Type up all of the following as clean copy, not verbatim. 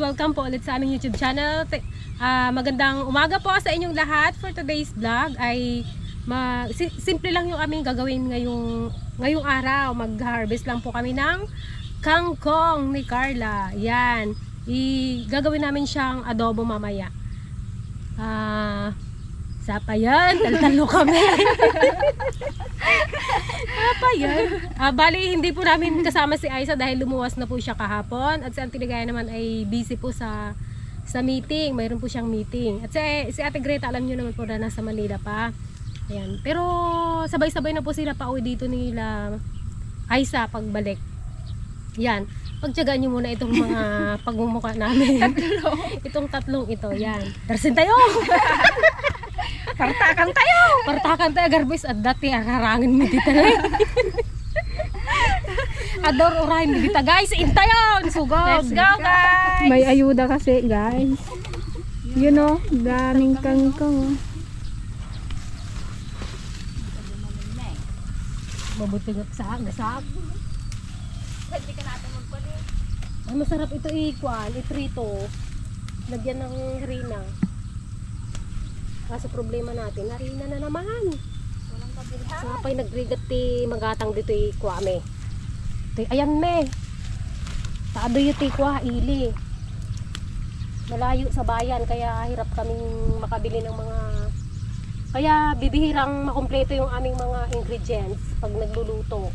welcome po ulit sa aming YouTube channel. Magandang umaga po sa inyong lahat. For today's vlog ay simple lang yung aming gagawin ngayong araw. Mag-harvest lang po kami ng kangkong ni Carla. Yan. Gagawin namin siyang adobo mamaya. Sapa yan. Taltalo kami. Sapa yan. Bali, hindi po namin kasama si Aiza dahil lumuwas na po siya kahapon. At si Auntie Ligaya naman ay busy po sa meeting. Mayroon po siyang meeting. At si Ate Greta, alam nyo naman po na nasa Manila pa. Ayan. Pero sabay-sabay na po sila pauwi dito nila Aiza pagbalik. Yan. Pagtyagaan nyo muna itong mga pagmumukha namin. Itong tatlong ito. Yan. Darsin tayo! Partakan tayo! Partakan tayo, garbis. At dati, harangin mo dito na. Ador urahin mo dito, guys. Intayon! Sugod! Let's go, guys! May ayuda kasi, guys. You know, daming kangkong. Mabuti gasak. Hindi ka natin magpalit. Ay, masarap ito itrito. Lagyan ng harina. Kaso problema natin, harina na naman. Walang kabilhan. Sa pa'y nagrigat ti magatang dito kuame. Ayan me. Taado yung kwa ili. Malayo sa bayan kaya hirap kaming makabili ng mga. Kaya bibihirang makumpleto yung aming mga ingredients pag nagluluto.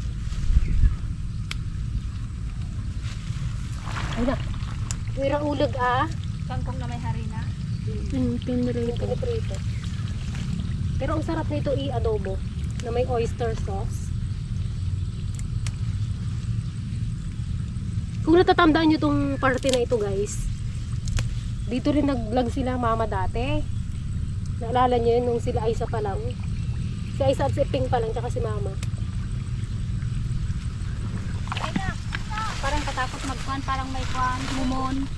Ay na. Wirang ulag Kangkong na may harina. Pinrito. Piniprito. Pero ang sarap nito i-adobo na may oyster sauce. Kung natatandaan nyo tong party na ito, guys, dito rin nag-vlog sila mama dati. Naalala nyo yun nung sila Aiza pa lang. Si Aiza at si Ping pa lang, tsaka si mama. Ay na. Parang katakot magkuhan. Parang may kuhan. Mumon.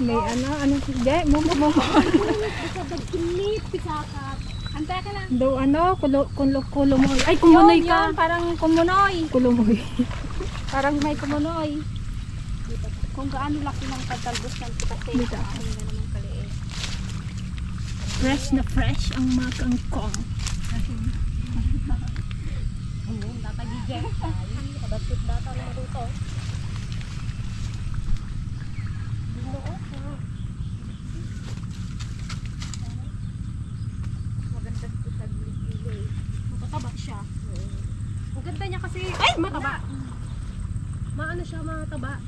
May ano, sige, mo. Pisagad kinit, pisakat. Antay ka lang. Do kulumoy. Ay, kumunoy Yun, ka. parang kumunoy. Kulumoy. Parang may kumunoy. Kung gaano laki ng pagtalbos ng kasi. Dito. Ano na naman kaliit. Fresh na fresh ang mga kangkong. Tatagigyan. Kadapit data na maluto. Maganda ito sa gili. Mataba siya. Ang ganda niya kasi, ay, mataba. Maano siya, mataba.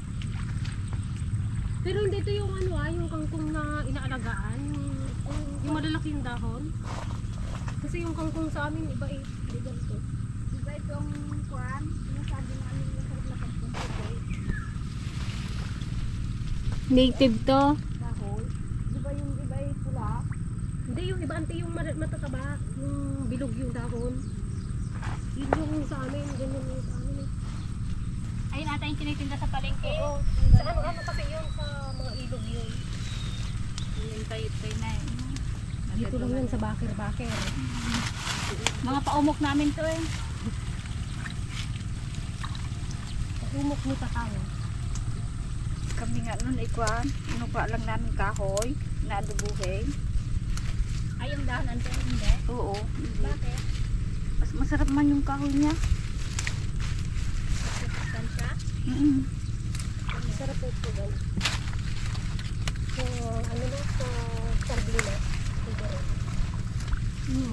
Pero hindi ito yung yung kangkong na inaalagaan. Yung malalaki yung dahon. Kasi yung kangkong sa amin, iba hindi ganito. Diba itong kuhan? Sinasabi nga nila sa lapag kong Native to. dahol. Diba yung iba ay pula? Hindi, yung iba ante yung matataba. Yung bilog yung dahon. Yun yung sa amin, ganyan yung sa amin. Ayun ata yung tinitinda sa palengke. Oo. Sa ano kasi yun, sa mga ilog yun. Yung tayo na eh. Dito lang yun sa bakir-bakir. Mga paumok namin to eh. Umok ni Tatang. Kami nga nun ikuan, inupa lang namin kahoy, naadubuhin. Ay, yung dahon ante hindi? Oo. Bakit? Mas masarap man yung kahoy niya. Sustansya? Masarap po ito gan. So, ano na, sa sardina. Siguro.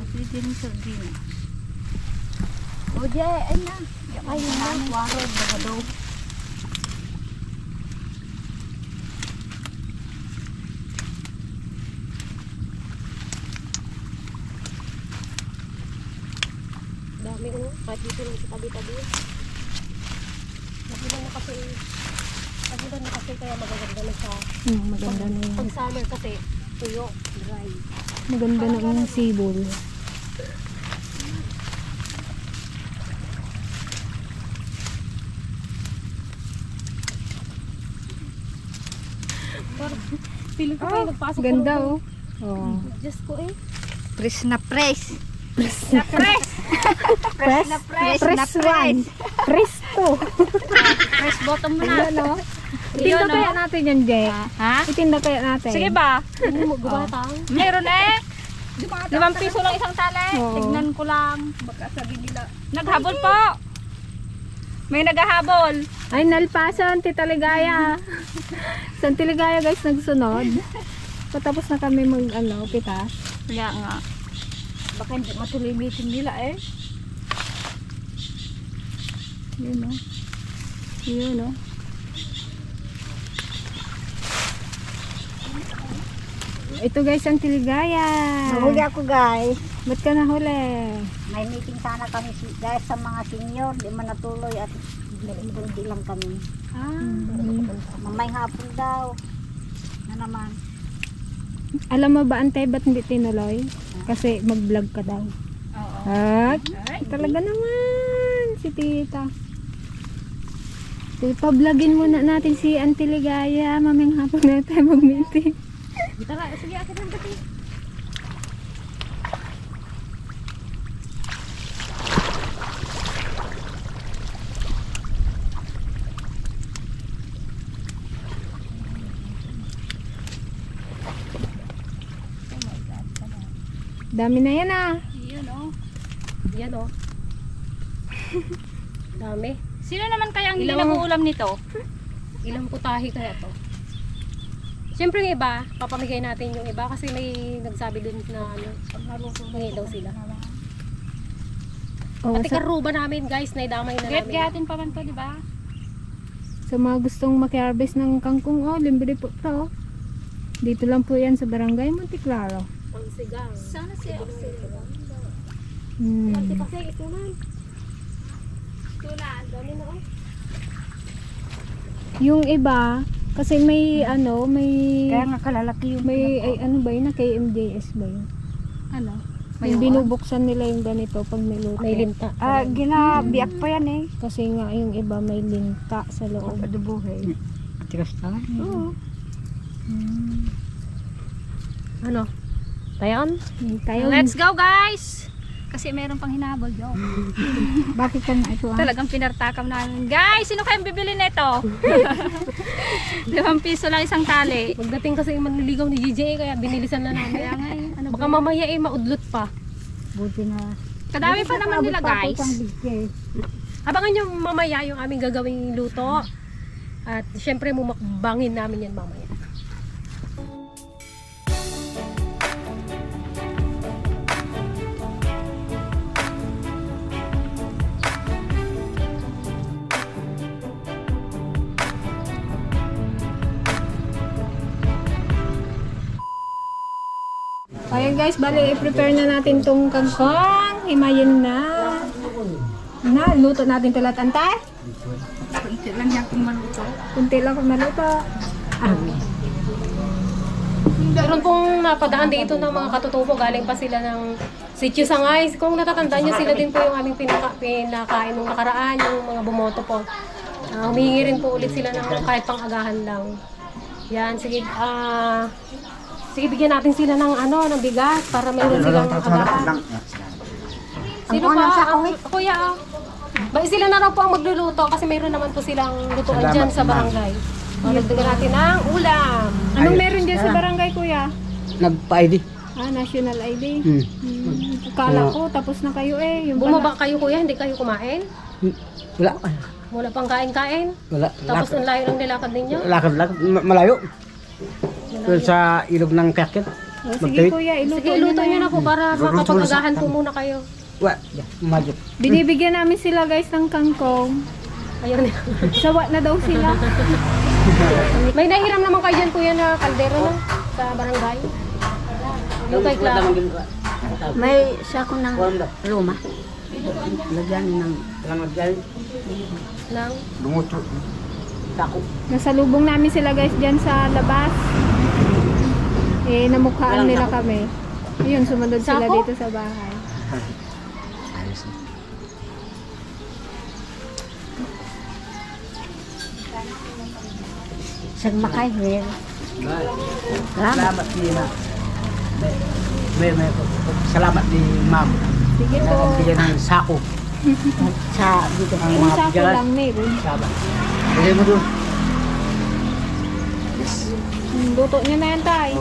Pwede rin sardina. O, Jay, ay na. Ay, yun na. Warod, bagado. Dami ko, kahit dito lang sa tabi-tabi. Nabulan na kasi kaya magaganda na siya. Maganda na yun. Pag summer kasi, tuyo, dry. Maganda na yung sibol. Feeling ko kayo nagpasok Ganda ko. oh. Oh. Diyos ko eh. Press na press. Press Press na press. Press one. Press two. Press bottom mo na. Ayan, oh. Itinda Yun, kaya no? natin yan, Jay. Ha? Itinda kaya natin. Sige ba? Hindi mo gumatang. Meron eh. 5 piso lang isang tali. Oo. Tignan ko lang. Baka sabi nila. Naghabol po. May naghahabol. Ay, nalpasan, Tita Ligaya. Sa Tita Ligaya guys, nagsunod. Patapos na kami pitas. Kaya nga. Baka hindi matuloy meeting nila eh. Yun o. Yun o. Ito guys, ang Tiligaya. Nahuli ako guys. Ba't ka nahuli? May meeting sana kami guys sa mga senior. Di man natuloy at hindi lang kami. Mamay hapon daw. Na naman. Alam mo ba, Ante, ba't hindi tinuloy? Kasi mag-vlog ka daw. Oo. At talaga naman si Tita. Pa-vlogin muna natin si Auntie Ligaya. Maming hapon na tayo mag-meeting. Tara, sige, akin lang kasi. Dami na yan ah. Yun oh. Yan o. Dami. Sino naman kaya ang hindi Ilang- nag-uulam nito? Ilang putahe kaya to? Siyempre yung iba, papamigay natin yung iba kasi may nagsabi din na hingi daw sila. Oh, Pati sa, karuba namin guys, naidamay na namin. Get-gatin pa man to, di ba? sa mga gustong maki-harvest ng kangkong, libre po to. Dito lang po yan sa Barangay Monteclaro. Ang sigang. Sana siya. Kasi ito na. Tulan. Dami na oh. Yung iba, kasi may may Kaya nga kalalaki yung ba yun na KMJS ba yun? Ano? Yung binubuksan nila yung ganito pag niluto. May linta. ginabiyak pa yan eh. Kasi nga yung iba may linta sa loob. Adubuhin. Tigas na. Oo. Ano? Tayon? Tayo. Let's go guys! Kasi meron pang hinabol, yo. Bakit ka na ito? Talagang pinartakam namin. Guys, sino kayang bibili nito? 5 piso lang isang tali. Pagdating kasi yung manliligaw ni GJ kaya binilisan na namin. Kaya nga eh. Ano Baka mamaya maudlot pa. Buti na. Kadami pa naman nila guys. Abangan nyo mamaya yung aming gagawing luto. At syempre mumakbangin namin yan mamaya. Ayan guys, bali i-prepare na natin tong kangkong. Himayin na. Na, luto natin ito lahat, Antay. Kunti lang yan kung maluto. Kunti lang kung maluto. Meron pong napadaan dito ng mga katutubo. Galing pa sila ng Sitio Sangay. Kung natatandaan nyo, sila din po yung aming pinakain nung nakaraan, yung mga bumoto po. Humingi rin po ulit sila ng kahit pang agahan lang. Yan, sige. Sige, bigyan natin sila ng ng bigas para mayroon silang agahan. Sino pa? Kuya, ba sila na raw po ang magluluto kasi mayroon naman po silang lutuan dyan sa barangay. Bigyan natin ng ulam. Anong meron dyan sa barangay, kuya? Nagpa-ID. National ID. Kala ko, tapos na kayo eh. Yung Bumaba kayo kuya, hindi kayo kumain? Wala. Wala pang kain-kain? Wala. Tapos ang layo ng nilakad ninyo? Lakad. Malayo. Doon sa ilog ng Kakit. Sige kuya, iluto Sige, iluto nyo na po para makapag-agahan po muna kayo. Wala. Majid. Binibigyan namin sila guys ng kangkong. Ayaw na. Sawa na daw sila. May nahiram naman kayo dyan kuya na kaldero na sa barangay. Yung kay Clara. May sako ng luma. Lagyan ng Lang. Lumuto. Tako. Nasalubong namin sila guys dyan sa labas. Namukhaan nila kami. Yun, sumunod sila Sako? dito sa bahay. Sagmakay, Will. Salamat ni Ma'am. May salamat ni Ma'am. Sige po. Nagbigyan ng sako. Sa dito Ang Yung mga sako bigas. lang meron. Salamat. Bigay mo doon. Luto niyo na yan, tay.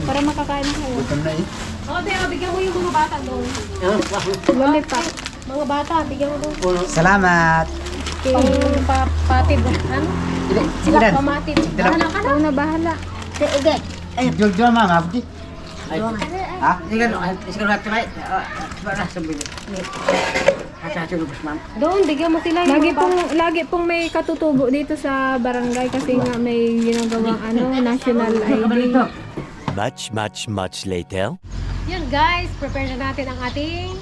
Para makakain na kayo. Bukan na eh. O, te, bigyan mo yung mga bata doon. Lollipop. Mga bata, bigyan mo doon. Salamat. Patid. Ano? Sila Ilan? pamatid. Bahala ka na. Ikaw na bahala. Sige. Ay, jual mama, abdi. Ay, ha? Ikan hati baik. Sebenarnya sebelum. Acha lupas mam. Doon, bigyan mo sila yung mga bata. Lagi pong may katutubo dito sa barangay kasi nga may ginagawang national ID. Much later. Yan guys, prepare na natin ang ating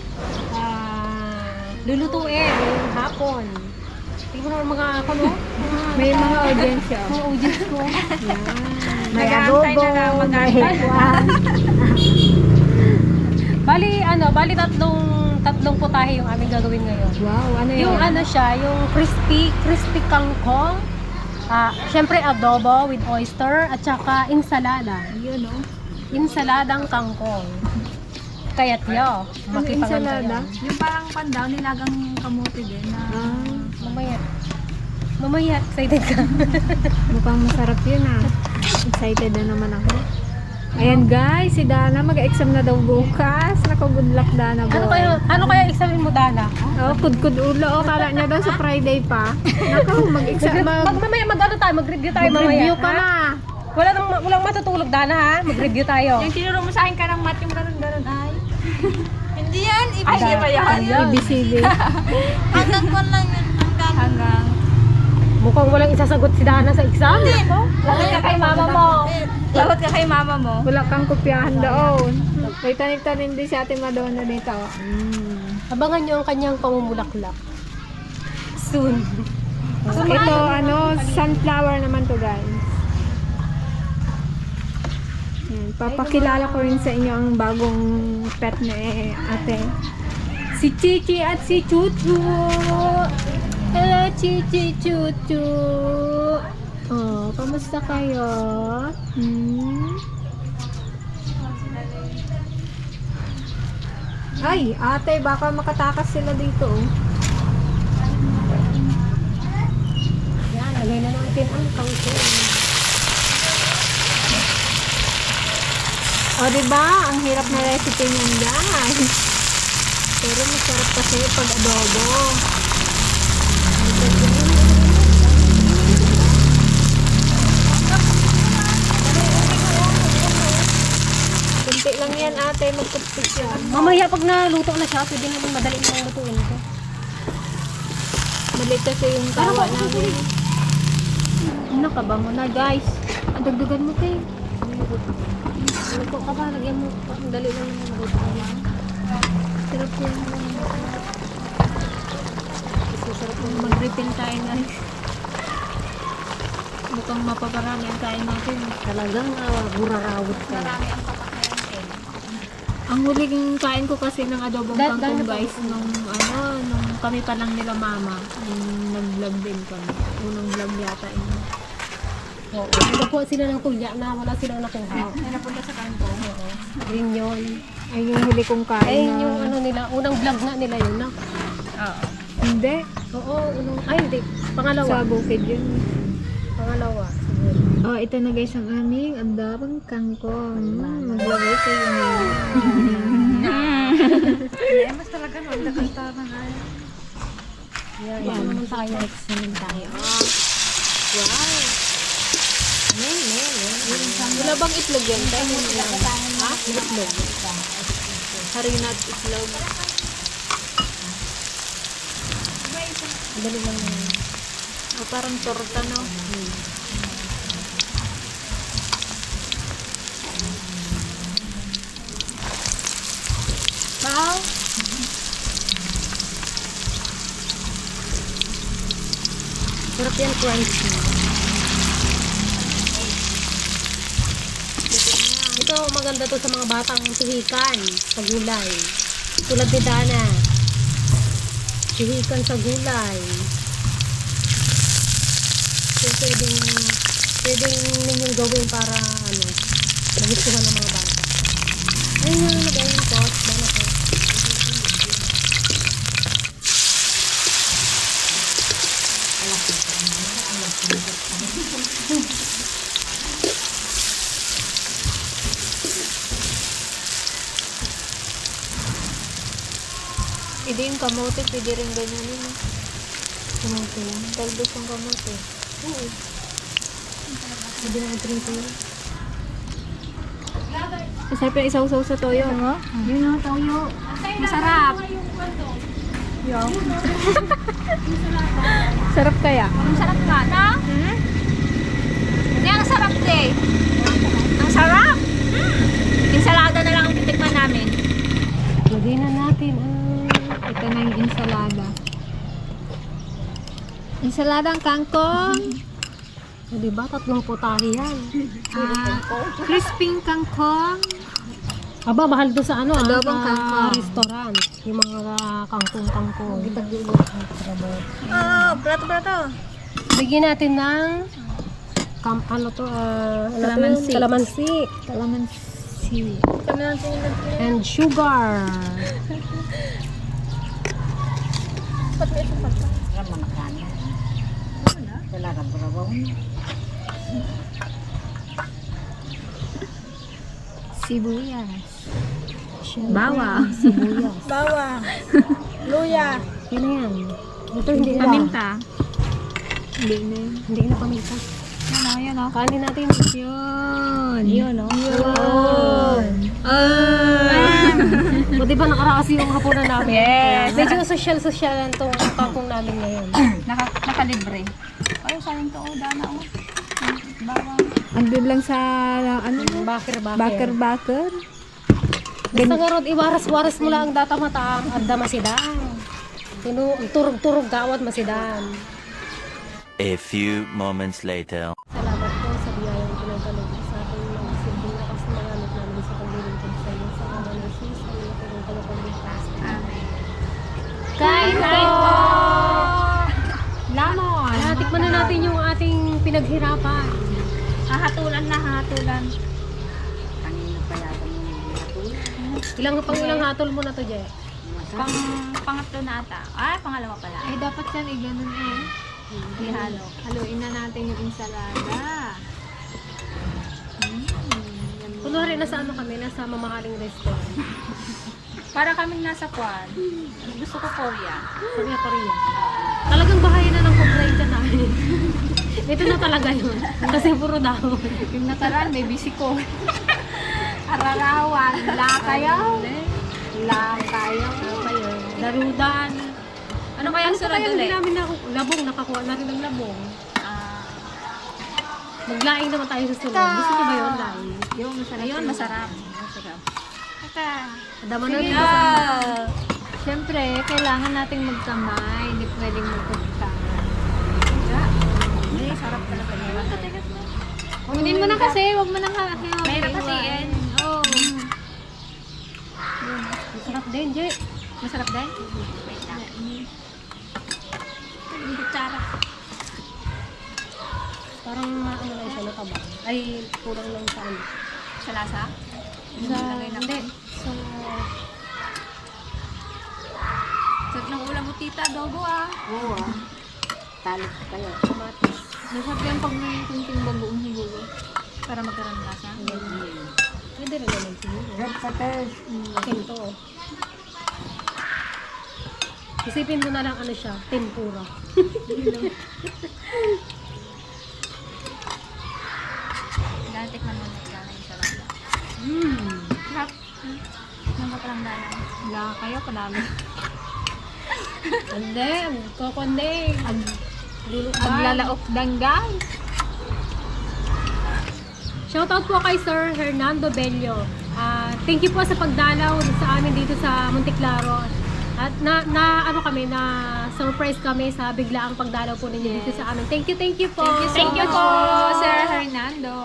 lulutuin ngayong hapon. Tingnan mo naman mga ano? May mga audiensya. Mga audience ko. May adobo, may hikuan. Bali tatlong putahe yung aming gagawin ngayon. Wow, ano yun? Yung ano siya, yung crispy kangkong. Syempre adobo with oyster at saka insalada. Yun, no? Insaladang kangkong. Kayat yo, ensalada? Yung parang pandaw, nilagang kamote din na Mamaya, excited ka. Mukhang masarap yun Excited na naman ako. Ayan guys, si Dana mag-exam na daw bukas. Naka-good luck Dana boy. Ano kaya examin mo, Dana? Oh, kudkud ulo. Kala niya daw sa Friday pa. Naku, mag-exam. Mamaya mag-review tayo mamaya. Mag-review ka na. Walang matutulog, Dana, ha? Mag-review tayo. yung tinuro mo sa akin ka ng mat yung ganun ay. Hindi yan, ibigay pa yan. ABCD. Hanggang kwan lang yun, hanggang. Mukhang walang isasagot si Dana sa exam. Lawat ka kay mama mo. Lawat ka kay mama mo. Wala kang kopyahan doon. May tanim-tanim din si Ate Madonna dito. Abangan nyo ang kanyang pamumulaklak. Soon. Ito, sunflower naman to guys. Yan, papakilala ko rin sa inyo ang bagong pet na ate. Si Chichi at si Chuchu. Hello, Chichi, Chuchu. Oh, kamusta kayo? Ay, ate, baka makatakas sila dito. Yan, lagay na natin ang kangkong. O, diba? Ang hirap na recipe niyan, guys. Pero masarap kasi pag adobo. Kunti lang yan, ate. Magtutpik yan. Mamaya pag naluto na siya, pwede naman madali na lutuin ito. Maliit kasi yung tawa namin. Nakabango na, guys. Ang dagdagan mo, te. Luto ka ba? Lagyan mo. Ang dali lang naman maluto. Sarap yan. Sarap yung mag-refill tayo, guys. Mukhang mapaparami ang kain natin. Talagang burarawot ka. Ang huling kain ko kasi ng adobong Dahil kangkong, na pa guys, nung kami pa lang nila mama, nung nag-vlog din kami. Unang vlog yata yun. Oo. Nagkuha sila ng tulya na wala silang nakuha. Napunta sa kangkong. Green yun. Ay, yung huli kong kain Ayun na... yung ano nila. Unang vlog nga nila yun, na. Oo. Hindi. Oo, hindi. Pangalawa. Sa bukid yun. Pangalawa. Siguro. Oh, ito na guys ang aming adobong kangkong. Maglagay ko yung... Mas talaga magdakanta na nga. Yan. Ito naman tayo. Next naman tayo. Wow. Wala bang itlog yan? Ha? Itlog. Harina at itlog. Dali lang yan. O, parang torta, no? Wow. Sarap yan, crunchy. Ito, maganda to sa mga batang sihikan sa gulay. Tulad ni Dana. Sihikan sa gulay. So, pwedeng ninyong gawin para, magustuhan ng mga bata. Ayun yung nagayon ko. Dana ko. Hindi yung kamote, pwede rin ganyan yun. Kamote. Talbos yung kamote. Oo. Pwede na i-prito yun. Masarap yung isaw-saw sa toyo, no? Yun o, toyo. Masarap. Sarap kaya? Ang sarap nga, na? Hindi, ang sarap eh. Ang sarap! Ensalada na lang ang titikman namin. Lagyan na natin Ito na yung ensalada. Ensaladang kangkong. diba? 3 putahe yan. Crisping kangkong. Aba, mahal doon sa ano, Adobong sa kangkong. restaurant. Yung mga kangkong-kangkong. Oh, plato. Bigyan natin ng Kalamansi. Kalamansi. Kalamansi. And sugar. Yan mo nakanya. Wala ka burabaw. Sibuyas. Bawang. Sibuyas. Bawang. Luya. Yun na yan. Ito hindi na. Paminta. Hindi na yun. Hindi na paminta. Yan o. Kanin natin. Yun. Yun, no? Yun. O, di ba nakarasi yung hapunan namin? Yes. Medyo social-social itong kangkong namin ngayon. Nakalibre. Ay, saling to, dana o. Bawang. Andun lang sa, ano mo? Bakir-bakir. Bakar. Basta nga rod, iwaras-waras mo lang ang data mataang adda masidan. Turog-turog gawad masidan. A few moments later. Salamat po sa biyayang pinagkalog sa ating mga silbing lakas na magamit namin sa paglilingkod sa iyo. Sa mga Jesus, ang nakulong tagapagligtas. Amen. Kain po! Lamon. Tikman na natin yung ating pinaghirapan. Hahatulan na, hahatulan. Kanina pa yata mo natulog. Ilang hatol mo na to, Je? Pangatlo na ata. Ay, pangalawa pala. Ay, dapat yan, ganun eh. Ihalo. Haluin na natin yung ensalada. Kunwari, nasa ano kami, nasa mamahaling restaurant. Para kaming nasa Kwan. Gusto ko Korea. Korea. Talagang bahaya na ng kubray dyan namin. Ito na talaga yun. Kasi puro dahon. Yung nakaraan, may bisiko. Ararawan. Lakayaw. Lakayaw. Darudan. Ano kaya ang sunod Hindi ulit? namin labong, nakakuha na rin ng labong. Maglaing naman tayo sa sunod. Gusto niyo ba yun, laing? Yung masarap. Ayun, masarap. Dama na rin. Siyempre, kailangan nating magkamay. Hindi pwedeng magkutang. Ay, sarap pala pa niya. Kunin mo na kasi, huwag mo nang hahawain. Mahirap hatiin. Oo. Masarap din, Je. Masarap din? Wait lang. Yung kutsara. Parang ano lang siya, natabang. Ay, kurang lang sa ano. Sa lasa? Sa, hindi. Sa, Sarap ng ulam mo, tita. Adobo ah. Oo ah. Talo kayo. kamatis. Masarap yan pag may kunting bagoong siguro. Para magkaroon ng lasa. Pwede rin naman siguro. Red peppers. Akin to. Isipin mo na lang ano siya, tempura. Tikman mo na yung salada. Mmm. Sarap. Nang parang dana. Wala kayo, kadami. Hindi, kokonde. Lulukbay. Maglalaok danggay. Shoutout po kay Sir Hernando Bello. Thank you po sa pagdalaw sa amin dito sa Monteclaro. At na kami, na surprise kami sa biglaang pagdalaw po ninyo dito sa amin. Thank you po. Thank you po, Sir Hernando.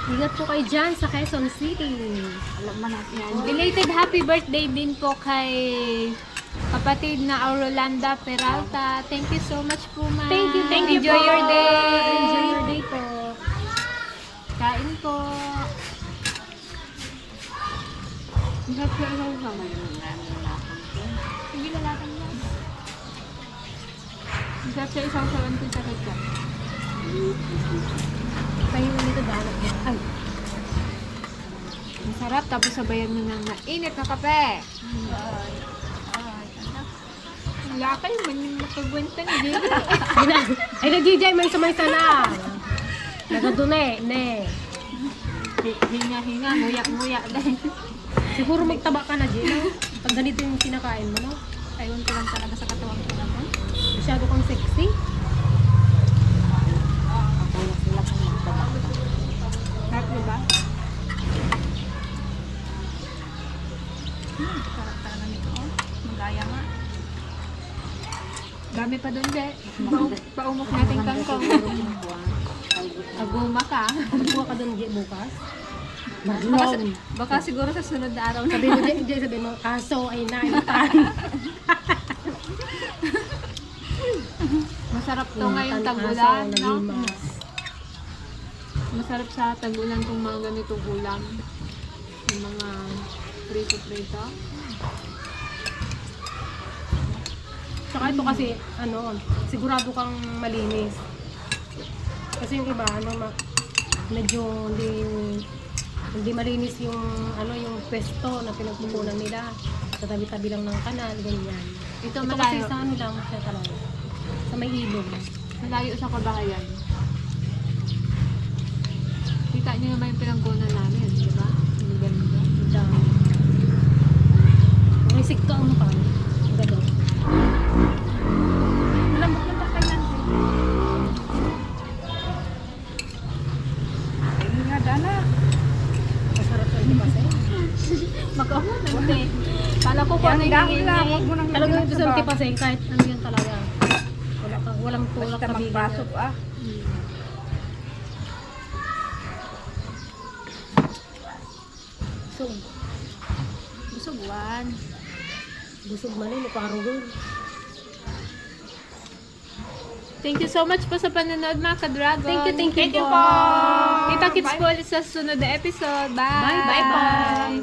Ingat po kayo dyan sa Quezon City. Alam mo natin yan. Belated happy birthday din po kay kapatid na Aurolanda Peralta. Thank you so much po, ma'am. Thank you Enjoy po. your day. Enjoy your day po. Kain po. Hirap siya lang sa Sige, lalatan mo. Hirap siya isang sawan ko sa ketchup. Pahinga nito dahil. Ay, Masarap, tapos sabayan mo ng mainit na kape. Ay, anak. Wala kayo, man yung makagwenta ni Jay. Ay, nag-DJ, may samay sana. Nagadune, ne. Hinga-hinga, nguya-nguya din. Siguro magtaba ka na, Gina. Pag ganito yung kinakain mo, no? Ayun ko lang talaga sa katawan ko naman. Masyado kang sexy. Sarap diba? Sarap talaga nito. Magaya nga. Dami pa doon, Jay. Paumok natin kangkong. Aguma ka. Magkuha ka doon, G, bukas. Baka siguro sa sunod na araw na. Sabi mo, G, sabi mo, aso ay nainitan. Masarap to ngayong tagulan, no? Nalimas. Masarap sa tagulan tong mga ganitong ulam. Yung mga prito-prito. Tsaka ito kasi, sigurado kang malinis. Kasi yung iba, medyo hindi malinis yung, yung pwesto na pinagpupunan nila. Sa tabi-tabi lang ng kanal, ganyan. Ito Ito kasi malayo. sa lang siya talaga. Sa may ilog. Malayo sa kabahayan. Kita niyo naman yung pinagkunan namin, di ba? Ang ganda. Ang dami. May sikto ang mukha. Ang ganda. Malambot ng takay natin. Ay, nga dana. Masarap sa ito kasi. Mag-ahon natin. Kala ko kung ano Yan yung daw hingin lang, niya. huwag mo nang Talagang lagyan ito sa sa bag. tipaseng kahit ano yan talaga. Walang tulak Basta na bigyan magpasok yan. So, Busugwan. busog man yun, iparugol. Thank you so much po sa panonood mga ka-dragon. Thank you po. Kita-kits po ulit sa sunod na episode. Bye! Bye! Bye!